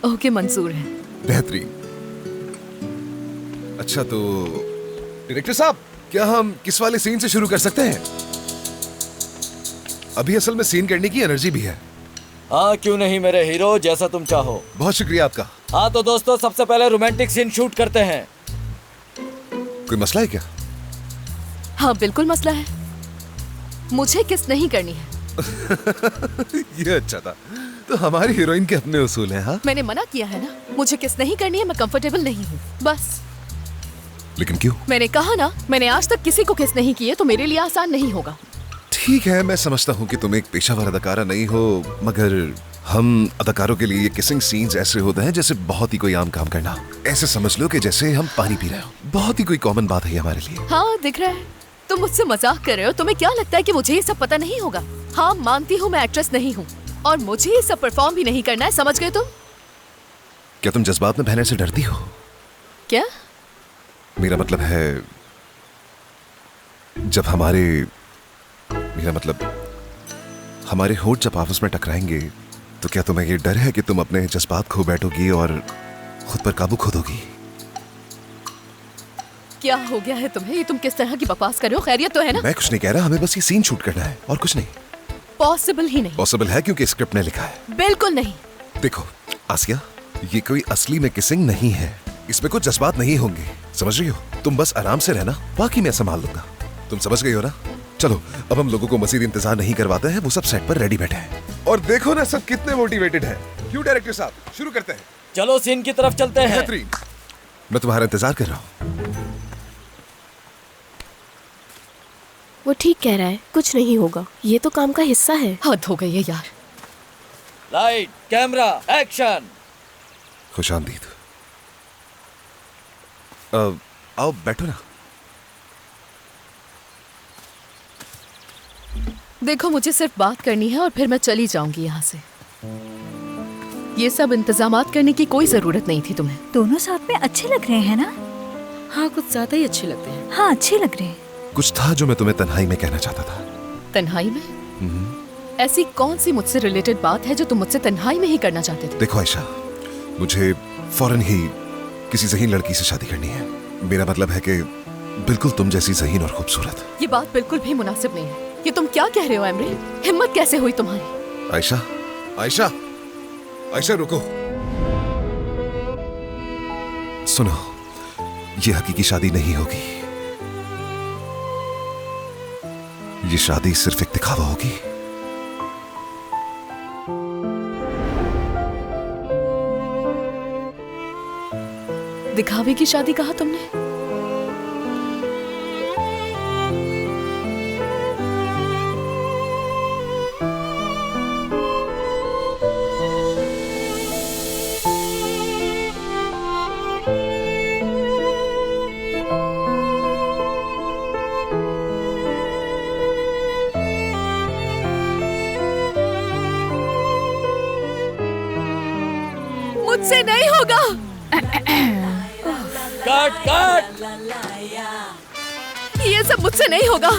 Okay, मंजूर है। बेहतरीन। अच्छा तो डायरेक्टर साहब, क्या हम किस वाले सीन से शुरू कर सकते हैं? अभी असल में सीन करने की एनर्जी भी है। हाँ क्यों नहीं मेरे हीरो, जैसा तुम चाहो। बहुत शुक्रिया आपका। हाँ तो दोस्तों, सबसे पहले रोमांटिक सीन शूट करते हैं। कोई मसला है क्या? हाँ बिल्कुल मसला है, मुझे किस नहीं करनी है। ये अच्छा था। तो हमारी हीरोइन के अपने उसूल हैं। हाँ, मैंने मना किया है ना, मुझे किस नहीं करनी है, मैं कंफर्टेबल नहीं हूँ बस। लेकिन क्यों? मैंने कहा ना, मैंने आज तक किसी को किस नहीं किए, तो मेरे लिए आसान नहीं होगा। ठीक है, मैं समझता हूँ कि तुम एक पेशावर अदाकारा नहीं हो, मगर हम अदाकारों के लिए ये किसिंग सीन्स ऐसे होते हैं जैसे बहुत ही कोई आम काम करना। ऐसे समझ लो कि जैसे हम पानी पी रहे हो। बहुत ही कोई कॉमन बात है ये हमारे लिए। हाँ दिख रहा है, तुम मुझसे मजाक कर रहे हो। तुम्हें क्या लगता है कि मुझे ये सब पता नहीं होगा? हाँ मानती हूँ मैं एक्ट्रेस नहीं हूँ, और मुझे ये सब परफॉर्म भी नहीं करना है, समझ गए तुम? क्या तुम जज्बात में बहने से डरती हो? क्या? मेरा मतलब है, जब हमारे होठ जब आपस में टकराएंगे, तो क्या तुम्हें ये डर है कि तुम अपने जज्बात खो बैठोगी और खुद पर काबू खो दोगी? क्या हो गया है तुम्हें? ये तुम किस तरह की बकवास कर रहे हो? खैरियत तो है ना? मैं कुछ नहीं कह रहा, हमें बस ये सीन शूट करना है और कुछ नहीं। पॉसिबल ही नहीं। पॉसिबल है क्योंकि स्क्रिप्ट ने लिखा है। बिल्कुल नहीं। देखो आसिया, ये कोई असली में किसिंग नहीं है, इसमें कुछ जज्बात नहीं होंगे, समझ रही हो? तुम बस आराम से रहना, बाकी मैं संभाल लूंगा। तुम समझ गई हो ना? चलो अब हम लोगों को मजीद इंतजार नहीं करवाते हैं, वो सब सेट पर रेडी बैठे हैं। और देखो ना सब कितने मोटिवेटेड हैं। क्यों डायरेक्टर साहब, शुरू करते हैं। चलो सीन की तरफ चलते हैं। बेहतरीन, मैं तुम्हारा इंतजार कर रहा हूँ। वो ठीक कह रहा है, कुछ नहीं होगा, ये तो काम का हिस्सा है। हद हो गई है यार। Light camera action. खुश आमदीद। आओ बैठो ना। देखो मुझे सिर्फ बात करनी है और फिर मैं चली जाऊंगी यहाँ से। ये सब इंतजामात करने की कोई जरूरत नहीं थी तुम्हें। दोनों साथ में अच्छे लग रहे हैं ना? हाँ कुछ ज्यादा ही अच्छे लगते हैं। हाँ अच्छे लग रहे हैं। कुछ था जो मैं तुम्हें तन्हाई में कहना चाहता था। तन्हाई में? ऐसी कौन सी मुझसे रिलेटेड बात है जो तुम मुझसे तन्हाई में ही करना चाहते थे? देखो आयशा, मुझे फौरन ही किसी ज़हीन लड़की से शादी करनी है। मेरा मतलब है कि बिल्कुल तुम जैसी ज़हीन और खूबसूरत। ये बात बिल्कुल भी मुनासिब नहीं है। ये तुम क्या कह रहे हो एमरे? हिम्मत कैसे हुई तुम्हारी? आयशा, आयशा, आयशा रुको। सुनो, ये हकीकी शादी नहीं होगी। ये शादी सिर्फ एक दिखावा होगी। दिखावे की शादी कहा तुमने? मुझसे नहीं होगा। Cut cut. ये सब मुझसे नहीं होगा।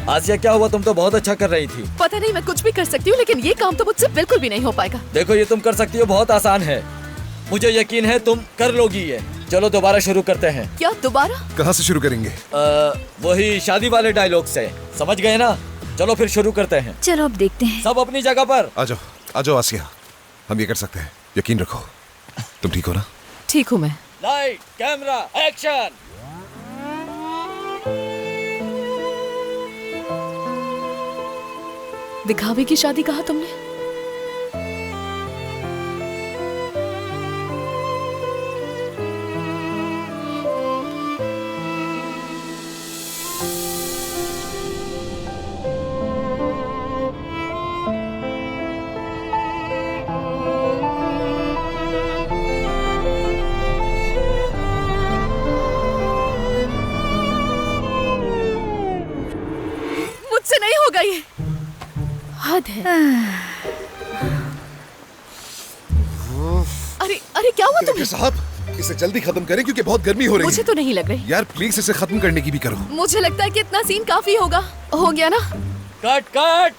आसिया क्या हुआ? तुम तो बहुत अच्छा कर रही थी। पता नहीं, मैं कुछ भी कर सकती हूँ, लेकिन ये काम तो मुझसे बिल्कुल भी नहीं हो पाएगा। देखो ये तुम कर सकती हो, बहुत आसान है, मुझे यकीन है तुम कर लोगी ये। चलो दोबारा शुरू करते हैं। क्या दोबारा? कहाँ से शुरू करेंगे? वही शादी वाले डायलॉग से, समझ गए ना? चलो फिर शुरू करते हैं। चलो अब देखते हैं। सब अपनी जगह पर। आ जाओ आसिया, हम ये कर सकते हैं, यकीन रखो। तुम ठीक हो ना? ठीक हूँ मैं। Light camera action. दिखावे की शादी कहा तुमने? मुझसे नहीं होगा ये। हद है। अरे अरे क्या हुआ तुम्हें? साहब, इसे जल्दी खत्म करें क्योंकि बहुत गर्मी हो रही मुझे है। तो नहीं लग रही। यार प्लीज इसे खत्म करने की भी करो। मुझे लगता है कि इतना सीन काफी होगा। हो गया ना? Cut cut.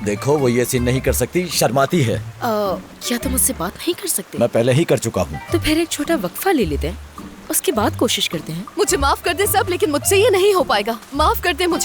देखो वो ये सीन नहीं कर सकती, शर्माती है। क्या तुम मुझसे बात नहीं कर सकते? मैं पहले ही कर चुका हूँ। तो फिर एक छोटा वक्फा ले लेते हैं, उसके बाद कोशिश करते हैं। मुझे माफ कर दे सब, लेकिन मुझसे ये नहीं हो पाएगा। माफ कर दे मुझे।